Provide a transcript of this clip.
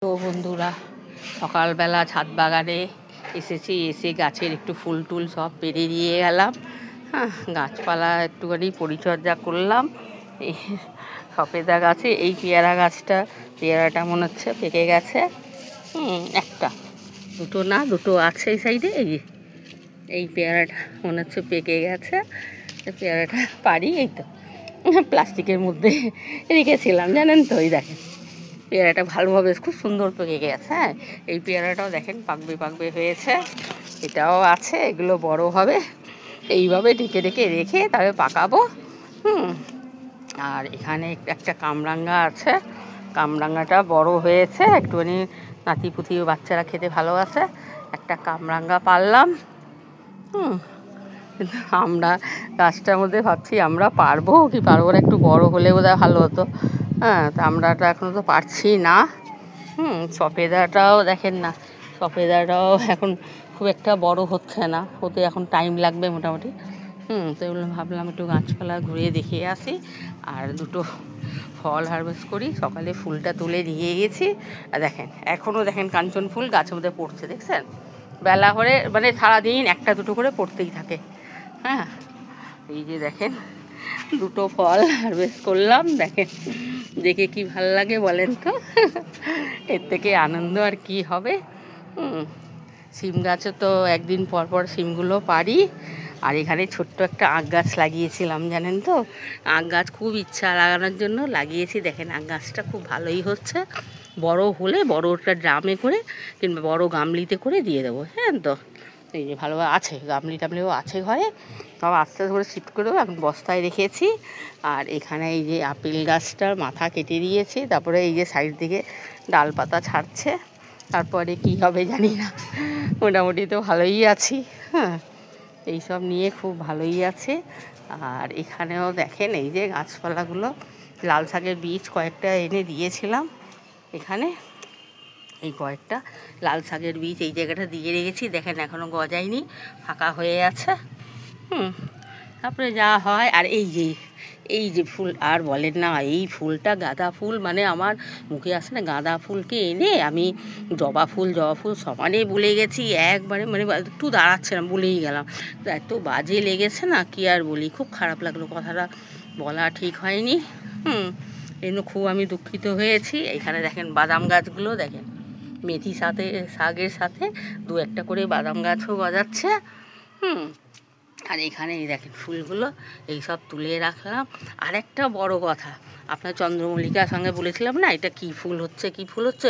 তো বন্ধুরা, সকালবেলা ছাদ বাগানে এসেছি, এসে গাছের একটু ফুল টুল সব পেরে দিয়ে গেলাম। হ্যাঁ, গাছপালা একটুখানি পরিচর্যা করলাম। এই সবেদা গাছে এই পেয়ারাটা মনে হচ্ছে পেকে গেছে। একটা দুটো না, দুটো আছে এই সাইডে। এই পেয়ারাটা মনে হচ্ছে পেকে গেছে। পেয়ারাটা পারি, এই তো প্লাস্টিকের মধ্যে রেখেছিলাম জানেন তো। এই দেখেন পেয়ারাটা ভালোভাবে খুব সুন্দর পেকে গেছে। হ্যাঁ, এই পেয়ারাটাও দেখেন পাকবে হয়েছে। এটাও আছে, এগুলো বড় হবে। এইভাবে ঢেকে রেখে তবে পাকাবো। আর এখানে একটা কামরাঙ্গা আছে, কামরাঙ্গাটা বড় হয়েছে একটুখানি, নাতিপুতি বাচ্চারা খেতে ভালোবাসে। একটা কামরাঙ্গা পারলাম। কিন্তু আমরা গাছটার মধ্যে ভাবছি আমরা পারবো কি পারবো না, একটু বড় হলে বোধহয় ভালো হতো। হ্যাঁ, তা আমরা এখনও তো পারছি না। সবেদাটাও দেখেন না, সবেদাটাও এখন খুব একটা বড় হচ্ছে না, হতে এখন টাইম লাগবে মোটামুটি। তো এগুলো ভাবলাম একটু গাছপালা ঘুরে দেখে আসি আর দুটো ফল হারভেস্ট করি। সকালে ফুলটা তুলে নিয়ে গেছি আর দেখেন এখনও দেখেন কাঞ্চন ফুল গাছের মধ্যে পড়ছে, দেখছেন? বেলা করে মানে সারাদিন একটা দুটো করে পড়তেই থাকে। হ্যাঁ, এই যে দেখেন দুটো ফল হারভেস্ট করলাম, দেখেন দেখে কি ভাল লাগে বলেন তো? এর থেকে আনন্দ আর কি হবে। সিম গাছে তো একদিন পর পর সিমগুলো পারি। আর এখানে ছোট্ট একটা আখ গাছ লাগিয়েছিলাম জানেন তো। আখ গাছ খুব ইচ্ছা লাগানোর জন্য লাগিয়েছি, দেখেন আখ গাছটা খুব ভালোই হচ্ছে। বড় হলে বড়টা ড্রামে করে কিংবা বড় গামলিতে করে দিয়ে দেবো। হ্যাঁ, তো এই যে ভালো আছে, গামলি টামলিও আছে ঘরে, সব আস্তে আস্তে করে শিফট করে দেবো। এখন বস্তায় রেখেছি। আর এখানে এই যে আপেল গাছটার মাথা কেটে দিয়েছি, তারপরে এই যে সাইড দিকে ডাল পাতা ছাড়ছে। তারপরে কি হবে জানি না, মোটামুটি তো ভালোই আছি। হ্যাঁ, এইসব নিয়ে খুব ভালোই আছে। আর এখানেও দেখেন এই যে গাছপালাগুলো, লাল শাকের বীজ কয়েকটা এনে দিয়েছিলাম এখানে। এই কয়েকটা লাল শাকের বীজ এই জায়গাটা দিয়ে রেখেছি, দেখেন এখনও গজায়নি, ফাঁকা হয়ে আছে। তারপরে যা হয়। আর এই যে ফুল আর বলেন না, এই ফুলটা গাঁদা ফুল, মানে আমার মুখে আসে না। গাঁদা ফুলকে এনে আমি জবা ফুল সমানে বলে গেছি একবারে, মানে একটু দাঁড়াচ্ছে না, বলেই গেলাম। এত বাজে লেগেছে না, কি আর বলি, খুব খারাপ লাগলো, কথাটা বলা ঠিক হয়নি। এই জন্য খুব আমি দুঃখিত হয়েছি। এইখানে দেখেন বাদাম গাছগুলো দেখেন, মেথি শাকের সাথে দু একটা করে বাদাম গাছও গজাচ্ছে। আর এখানে এই দেখেন ফুলগুলো এই সব তুলে রাখলাম। আর একটা বড় কথা, আপনার চন্দ্রমল্লিকার সঙ্গে বলেছিলাম না, এটা কী ফুল হচ্ছে